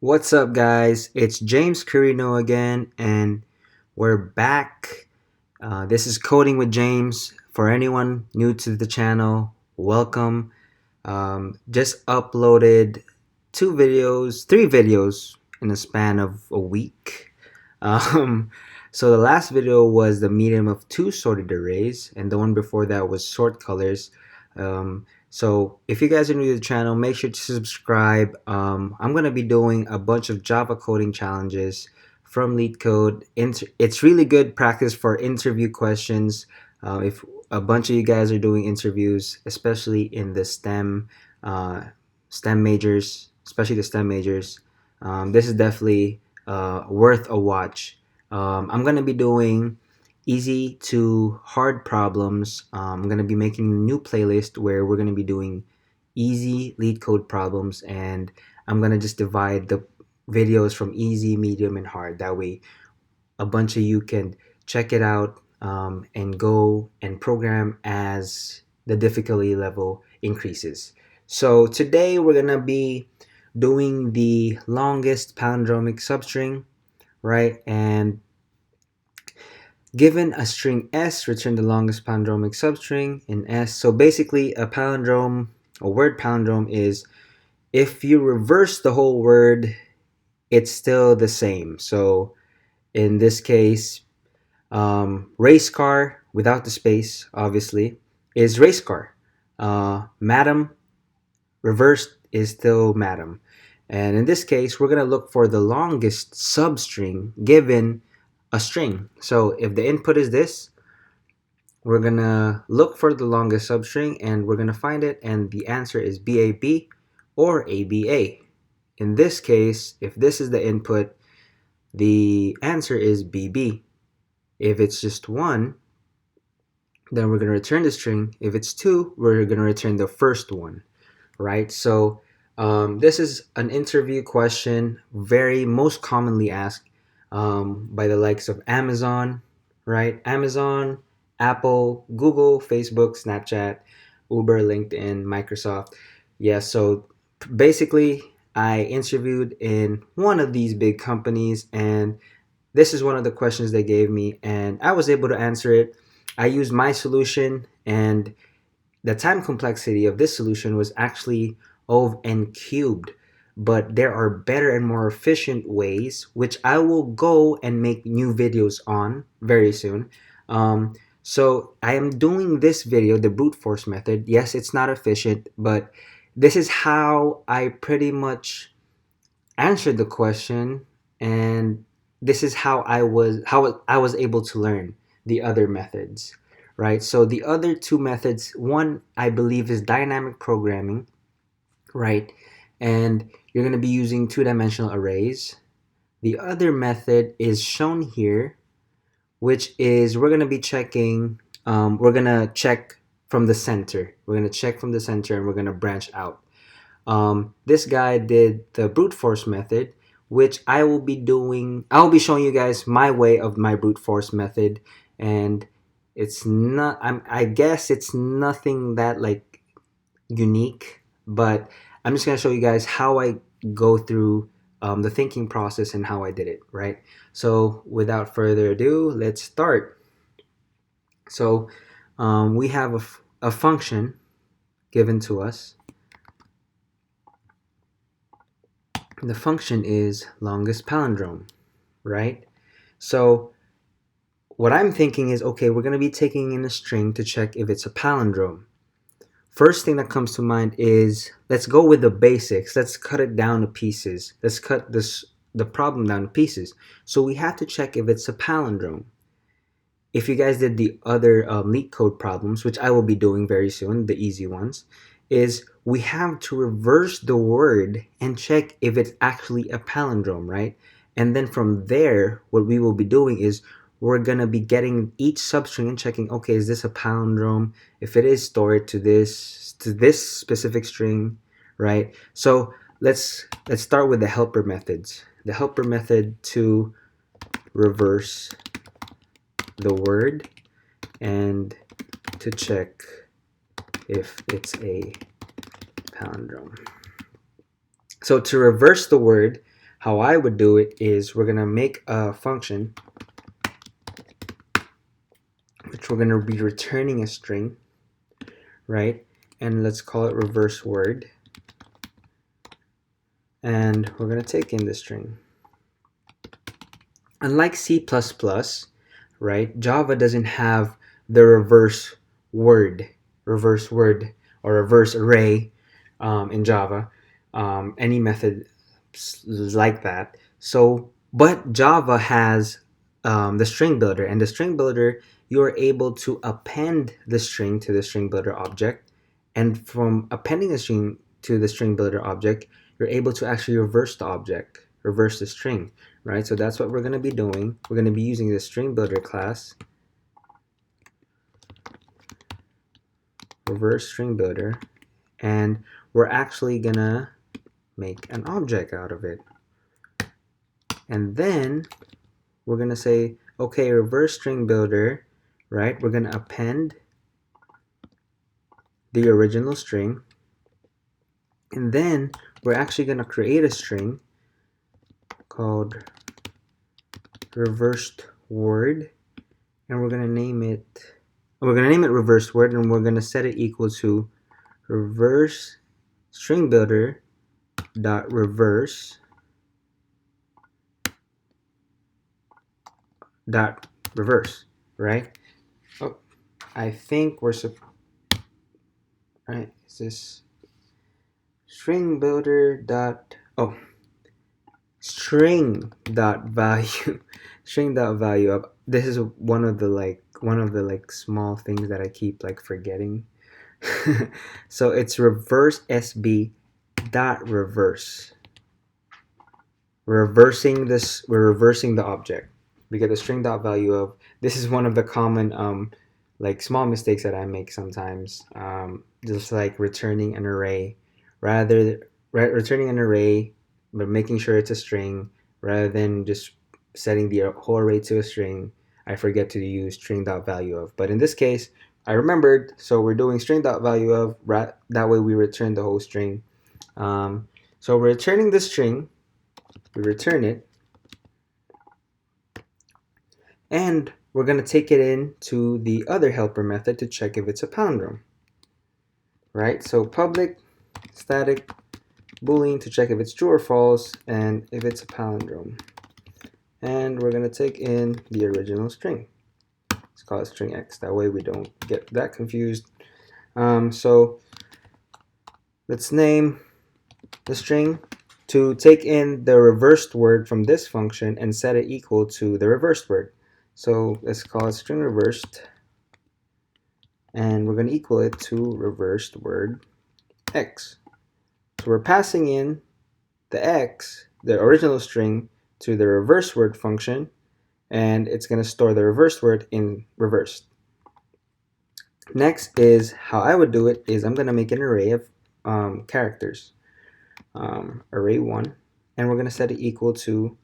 What's up, guys? It's James Carino again, and we're back. This is Coding with James. For anyone new to the channel, welcome. Just uploaded three videos in a span of a week. Um, so the last video was the medium of two sorted arrays, and the one before that was sort colors. So if you guys are new to the channel, make sure to subscribe. I'm gonna be doing a bunch of Java coding challenges from LeetCode. It's really good practice for interview questions. If a bunch of you guys are doing interviews, especially in the STEM majors, especially the STEM majors, this is definitely worth a watch. I'm gonna be doing easy to hard problems. I'm going to be making a new playlist where we're going to be doing easy lead code problems, and I'm going to just divide the videos from easy, medium, and hard. That way, a bunch of you can check it out and go and program as the difficulty level increases. So today we're going to be doing the longest palindromic substring, right? And given a string S, return the longest palindromic substring in S. So basically a palindrome, a word palindrome is if you reverse the whole word, it's still the same. So in this case, race car without the space, obviously, is race car. Madam reversed is still madam. And in this case, we're going to look for the longest substring given a string. So if the input is this, we're gonna look for the longest substring and we're gonna find it, and the answer is BAB or ABA. In this case, if this is the input, the answer is BB. If it's just one, then we're gonna return the string. If it's two, we're gonna return the first one, right? So this is an interview question, very most commonly asked by the likes of Amazon, right? Amazon, Apple, Google, Facebook, Snapchat, Uber, LinkedIn, Microsoft. Yeah, so basically, I interviewed in one of these big companies, and this is one of the questions they gave me, and I was able to answer it. I used my solution, and the time complexity of this solution was actually of n cubed, but there are better and more efficient ways, which I will go and make new videos on very soon. So I am doing this video, the brute force method. Yes, it's not efficient, but this is how I pretty much answered the question, and this is how I was able to learn the other methods, right? So the other two methods, one I believe is dynamic programming, right? And you're going to be using two-dimensional arrays. The other method is shown here, which is we're going to be checking, we're going to check from the center. We're going to check from the center and we're going to branch out. This guy did the brute force method, which I will be doing. I'll be showing you guys my way of my brute force method, and it's not. I guess it's nothing that like unique, but I'm just gonna show you guys how I go through the thinking process and how I did it. Right. So without further ado, let's start. So we have a function given to us. The function is longest palindrome, right? So what I'm thinking is, okay, we're going to be taking in a string to check if it's a palindrome. First thing that comes to mind is, let's go with the basics. Let's cut it down to pieces. Let's cut the problem down to pieces. So we have to check if it's a palindrome. If you guys did the other leak code problems, which I will be doing very soon, the easy ones, is we have to reverse the word and check if it's actually a palindrome, right? And then from there, what we will be doing is we're going to be getting each substring and checking, okay, is this a palindrome? If it is, store it to this specific string, right? So let's start with the helper methods. The helper method to reverse the word and to check if it's a palindrome. So to reverse the word, how I would do it is we're gonna make a function which we're gonna be returning a string, right? And let's call it reverse word. And we're gonna take in the string. Unlike C++, right, Java doesn't have the reverse word or reverse array in Java, any method like that. So, but Java has the string builder, and the string builder, you are able to append the string to the string builder object, and from appending a string to the string builder object, you're able to actually reverse the object, reverse the string, right? So that's what we're going to be doing. We're going to be using the string builder class, reverse string builder, and we're actually going to make an object out of it. And then we're going to say, okay, reverse string builder, right? We're going to append the original string, and then we're actually going to create a string called reversed word, and we're going to name it reverse word, and we're going to set it equal to reverse string builder dot reverse dot reverse, right? Oh, I think we're right. Is this string builder dot string dot value string dot value up. This is one of the small things that I keep forgetting. So it's reverse SB dot reverse. We're reversing the object. We get the string dot value of. This is one of the common small mistakes that I make sometimes. Just like returning an array, returning an array, but making sure it's a string rather than just setting the whole array to a string. I forget to use string dot value of. But in this case, I remembered, so we're doing string dot value of. That way we return the whole string. So we're returning the string. We return it, and we're going to take it into the other helper method to check if it's a palindrome, right? So public static boolean to check if it's true or false and if it's a palindrome. And we're going to take in the original string. Let's call it string x. That way we don't get that confused. So let's name the string to take in the reversed word from this function and set it equal to the reversed word. So let's call it string reversed, and we're going to equal it to reversed word x. So we're passing in the x, the original string, to the reverse word function, and it's going to store the reversed word in reversed. Next is how I would do it is I'm going to make an array of characters, array 1, and we're going to set it equal to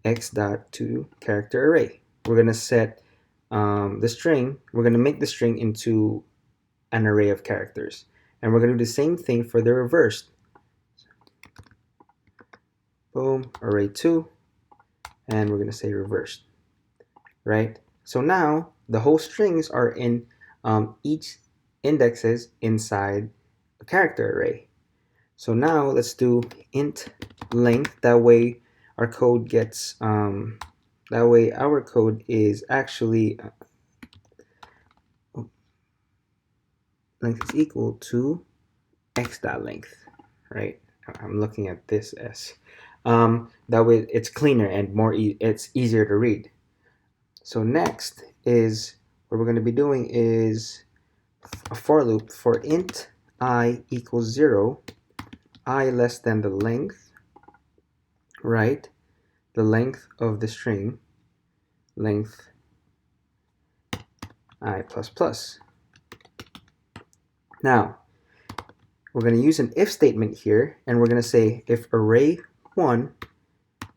x dot to character array. We're going to set the string, we're going to make the string into an array of characters, and we're going to do the same thing for the reversed. Boom, array 2, and we're going to say reversed, right? So now the whole strings are in each indexes inside a character array. So now let's do int length. That way our code gets our code is actually length is equal to x dot length, right? I'm looking at this as that way it's cleaner and it's easier to read. So next is what we're going to be doing is a for loop for int I equals 0, I less than the length, right? The length of the string, length I plus plus. Now, we're going to use an if statement here, and we're going to say if array 1,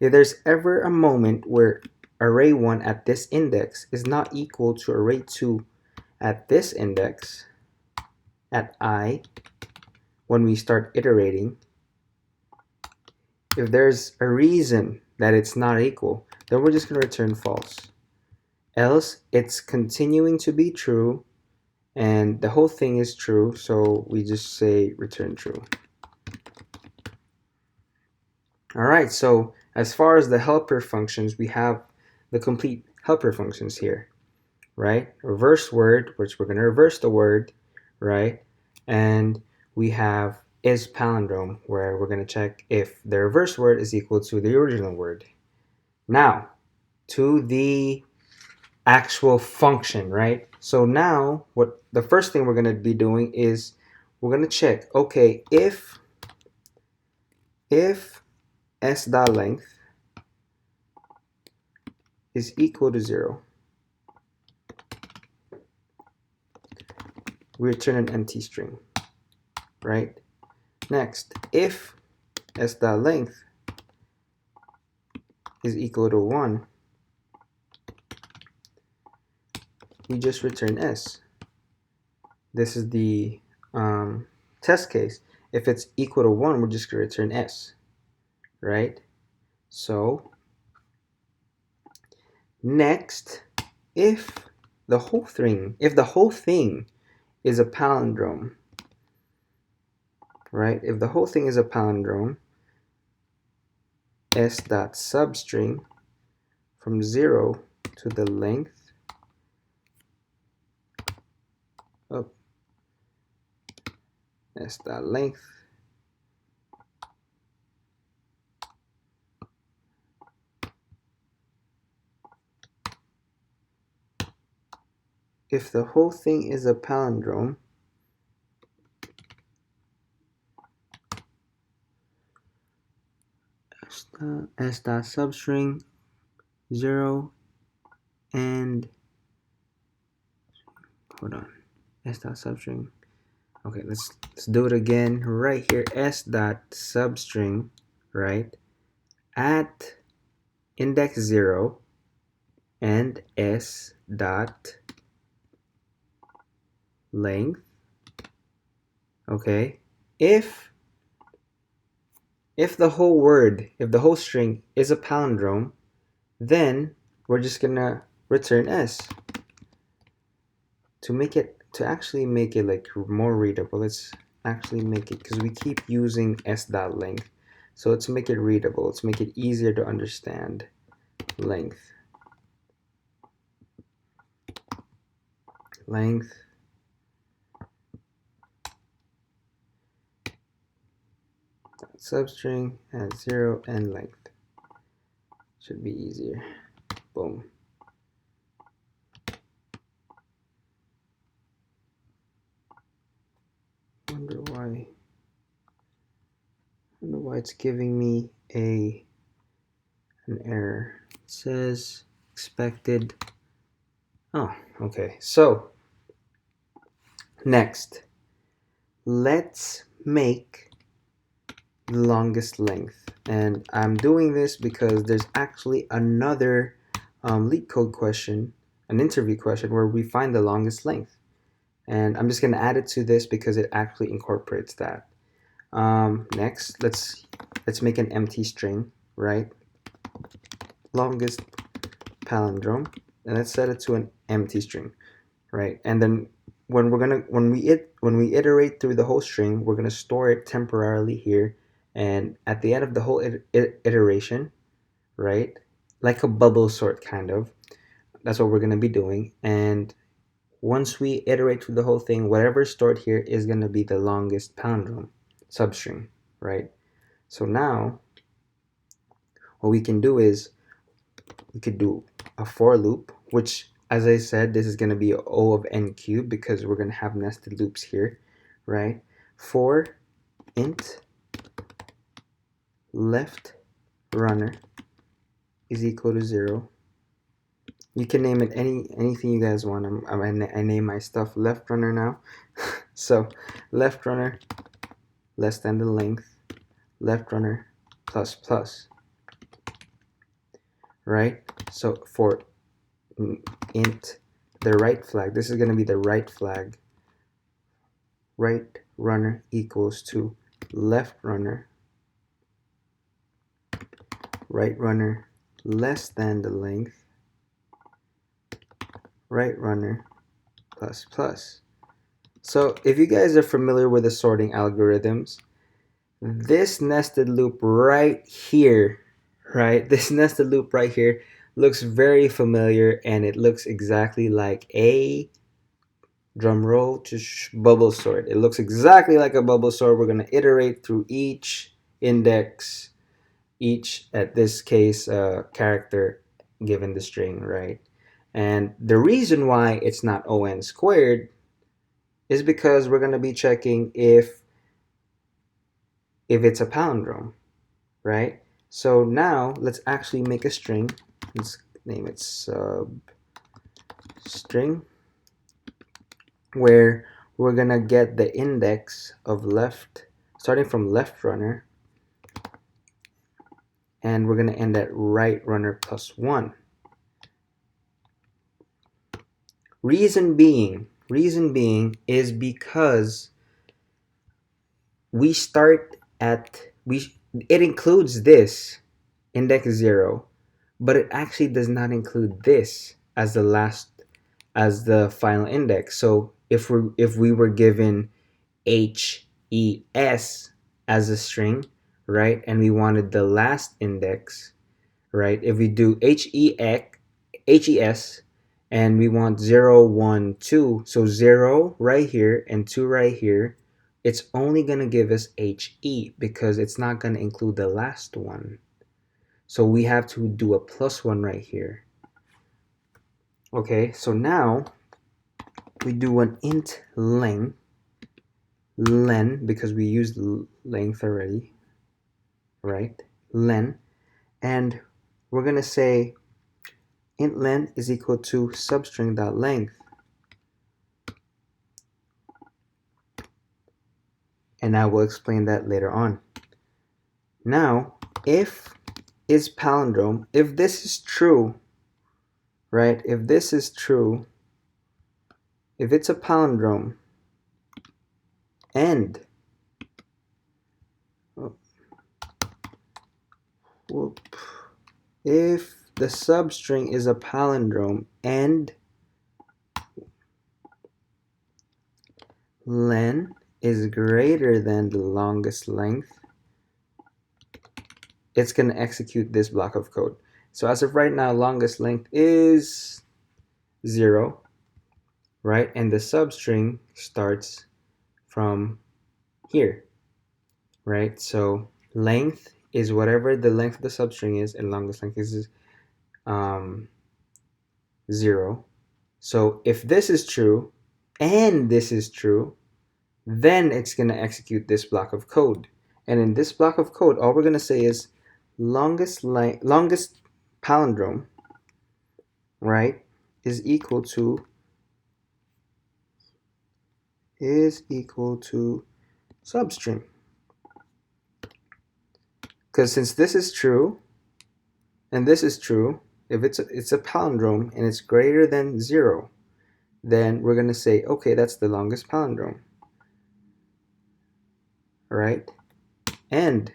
if there's ever a moment where array 1 at this index is not equal to array 2 at this index, at I, when we start iterating, if there's a reason that it's not equal, then we're just going to return false. Else, it's continuing to be true, and the whole thing is true, so we just say return true. Alright, so as far as the helper functions, we have the complete helper functions here, right? Reverse word, which we're going to reverse the word, right? And we have is palindrome, where we're going to check if the reverse word is equal to the original word. Now, to the actual function, right? So now, what the first thing we're going to be doing is we're going to check, okay, if s dot length is equal to 0, we return an empty string, right? Next, if s dot length is equal to 1, we just return s. This is the test case. If it's equal to 1, we're just going to return s, right? So next, if the whole thing is a palindrome, right? If the whole thing is a palindrome, s dot substring from 0 to the length of s dot length if the whole thing is a palindrome, s dot substring 0 and hold on, s dot substring. Okay, let's do it again right here. S dot substring, right, at index 0 and s dot length. Okay, if the whole string is a palindrome, then we're just gonna return s. To actually make it like more readable, let's actually make it, because we keep using s dot length, so let's make it readable, let's make it easier to understand. Length substring at 0 and length. Should be easier. Boom. Wonder why it's giving me an error. It says expected. Oh, okay. So next, let's make the longest length. And I'm doing this because there's actually another leak code question, an interview question, where we find the longest length. And I'm just going to add it to this because it actually incorporates that. Next, let's make an empty string, right? Longest palindrome, and let's set it to an empty string, right? And then when we iterate through the whole string, we're gonna store it temporarily here, and at the end of the whole iteration, right, like a bubble sort kind of, that's what we're gonna be doing. And once we iterate through the whole thing, whatever's stored here is gonna be the longest palindrome substring, right? So now what we can do is we could do a for loop, which, as I said, this is going to be O of n cubed because we're going to have nested loops here, right? For int left runner is equal to 0. You can name it anything you guys want. I name my stuff left runner now. So left runner less than the length, left runner plus plus, right? So for int the right flag, this is going to be the right flag, right runner equals to left runner right runner less than the length right runner plus plus. So if you guys are familiar with the sorting algorithms, this nested loop right here, right? This nested loop right here looks very familiar, and it looks exactly like a drum roll to bubble sort. It looks exactly like a bubble sort. We're going to iterate through each index, each, at this case, character given the string, right? And the reason why it's not on squared is because we're going to be checking if it's a palindrome, right? So now let's actually make a string. Let's name it substring, where we're going to get the index of left, starting from left runner, and we're going to end at right runner plus 1. Reason being is because we start at, it includes this index 0, but it actually does not include this as the final index. So if we were given HES as a string, right, and we wanted the last index, right, if we do HES and we want 0, 1, 2, so 0 right here and 2 right here, it's only going to give us HE because it's not going to include the last one. So we have to do a plus 1 right here. Okay, so now we do an int len, because we used length already, right? Len, and we're going to say int len is equal to substring.length. And I will explain that later on. Now, if is palindrome, if this is true, right? If this is true, if it's a palindrome, and if the substring is a palindrome and len is greater than the longest length, it's going to execute this block of code. So as of right now, longest length is 0, right? And the substring starts from here, right? So length is whatever the length of the substring is, and longest length is 0. So if this is true and this is true, then it's going to execute this block of code. And in this block of code, all we're going to say is longest palindrome, right, is equal to substring. Because since this is true and this is true, if it's a palindrome and it's greater than 0, then we're going to say, okay, that's the longest palindrome, right? And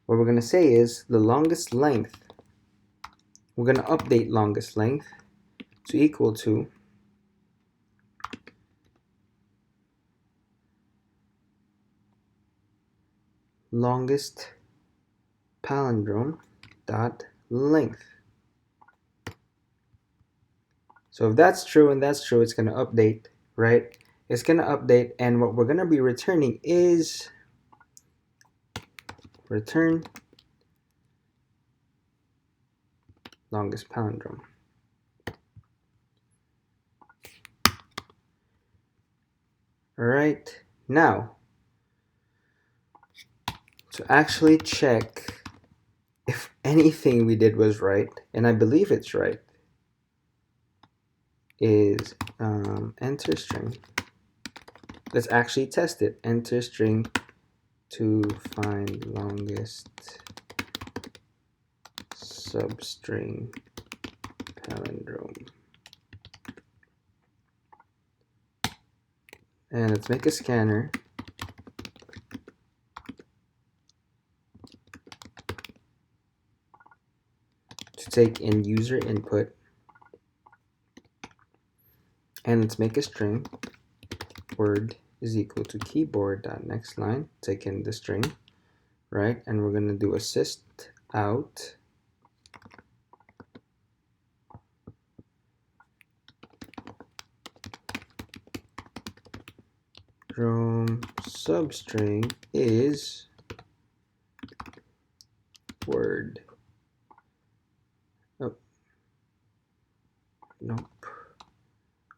what we're going to say is the longest length, we're going to update longest length to equal to longest palindrome dot length. So if that's true and that's true, it's going to update, right? It's going to update, and what we're going to be returning is return longest palindrome. All right, now to actually check if anything we did was right, and I believe it's right, is enter string. Let's actually test it. Enter string to find longest substring palindrome. And let's make a scanner. take in user input, and let's make a string. Word is equal to keyboard.next line. Take in the string, right? And we're going to do assist out from substring is word. Oh, nope.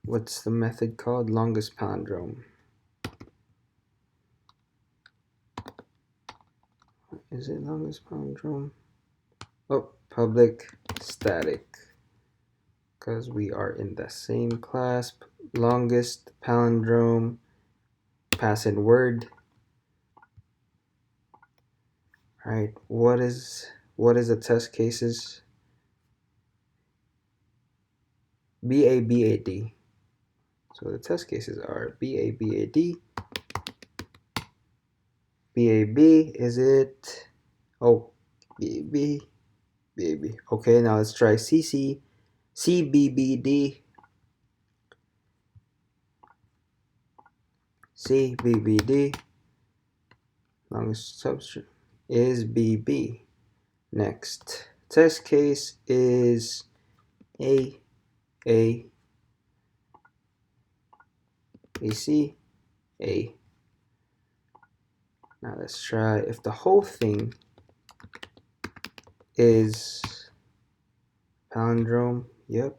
What's the method called? Longest palindrome. Is it longest palindrome? Oh, public static. Because we are in the same class. Longest palindrome. Pass in word. Right. What is the test cases? BABAD. So the test cases are BABAD. BAB, is it? Oh, BAB, BAB. Okay, now let's try CC, CBBD, CBBD. Longest substring is BB. Next test case is A, AC, A. Now let's try if the whole thing is palindrome. Yep.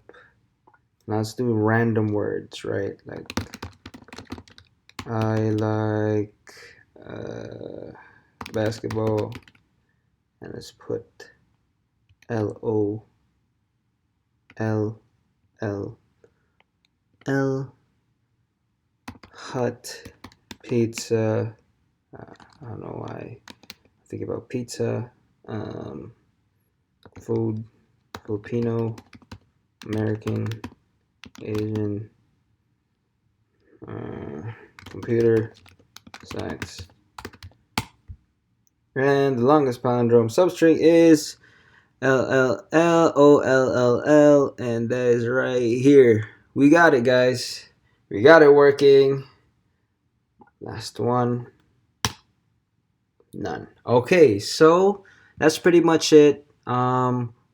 Now let's do random words, right? Like I like basketball, and let's put LOL hot pizza. I don't know why I think about pizza. Food, Filipino, American, Asian, computer science. And the longest palindrome substring is LLLOLLL, and that is right here. We got it, guys. We got it working. Last one. None. Okay, so that's pretty much it.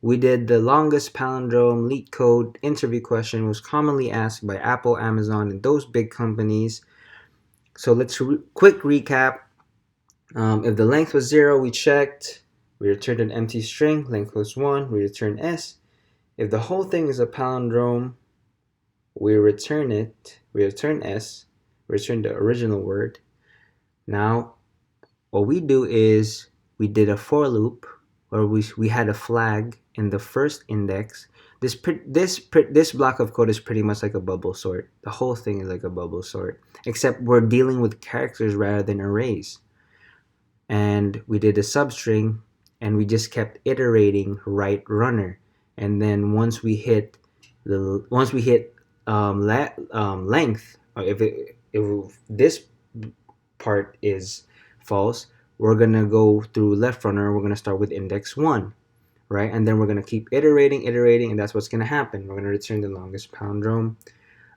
We did the longest palindrome leak code interview question, was commonly asked by Apple, Amazon, and those big companies. So let's quick recap. If the length was 0, we checked. We returned an empty string. Length was 1. We return S. If the whole thing is a palindrome, we return it. We return S. We return the original word. Now, what we do is we did a for loop, or we had a flag in the first index. This block of code is pretty much like a bubble sort. The whole thing is like a bubble sort, except we're dealing with characters rather than arrays. And we did a substring, and we just kept iterating right runner. And then once we hit length, or if this part is false, we're gonna go through left runner. We're gonna start with index 1, right? And then we're gonna keep iterating, and that's what's gonna happen. We're gonna return the longest palindrome.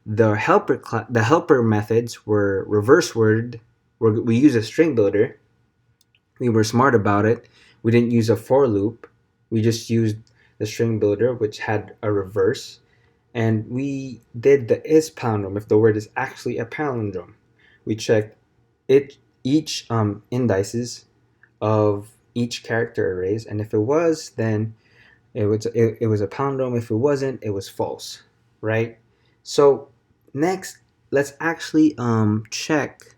The helper methods were reverse word. We use a string builder. We were smart about it. We didn't use a for loop. We just used the string builder, which had a reverse. And we did the is palindrome, if the word is actually a palindrome. We checked each indices of each character arrays, and if it was, then it was a palindrome. If it wasn't, it was false, right? So next, let's actually check,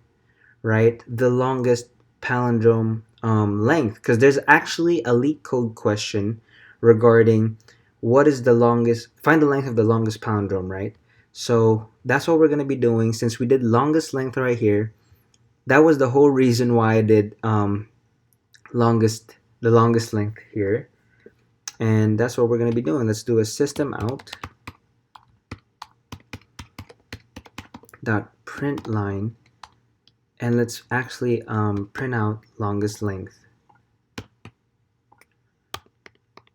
right, the longest palindrome length, because there's actually a leak code question regarding what is the longest, find the length of the longest palindrome, right? So that's what we're going to be doing. Since we did longest length right here, that was the whole reason why I did the longest length here, and that's what we're going to be doing. Let's do a system out dot print line, and let's actually print out longest length.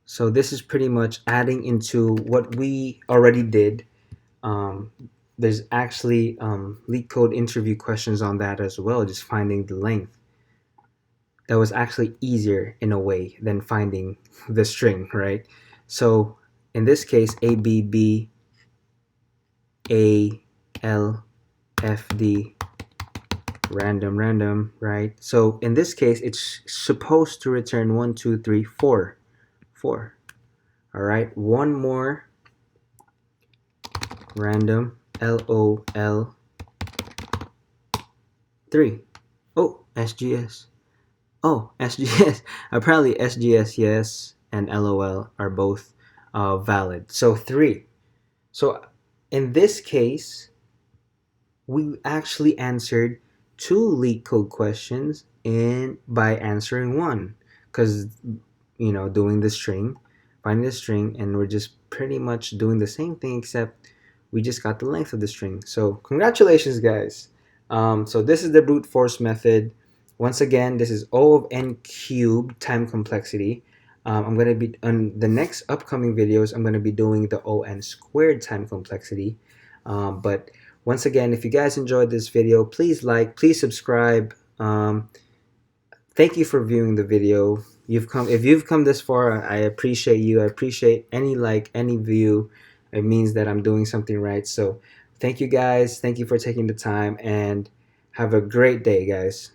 So this is pretty much adding into what we already did. Um, there's actually leak code interview questions on that as well, just finding the length. That was actually easier in a way than finding the string, right? So in this case, A, B, B, A, L, F, D, random, random, right? So in this case, it's supposed to return 1, 2, 3, 4. 4. All right, one more random, LOL, 3. Oh, SGS. Oh, SGS. Apparently SGS, yes, and LOL are both valid. So 3. So in this case, we actually answered 2 leak code questions in by answering one, because doing the string, finding the string, and we're just pretty much doing the same thing, except we just got the length of the string. So congratulations, guys. So this is the brute force method. Once again, this is O of n cubed time complexity. I'm going to be on the next upcoming videos. I'm going to be doing the O n squared time complexity. But once again, if you guys enjoyed this video, please like, please subscribe. Thank you for viewing the video. If you've come this far, I appreciate you. I appreciate any like, any view. It means that I'm doing something right. So thank you guys. Thank you for taking the time, and have a great day, guys.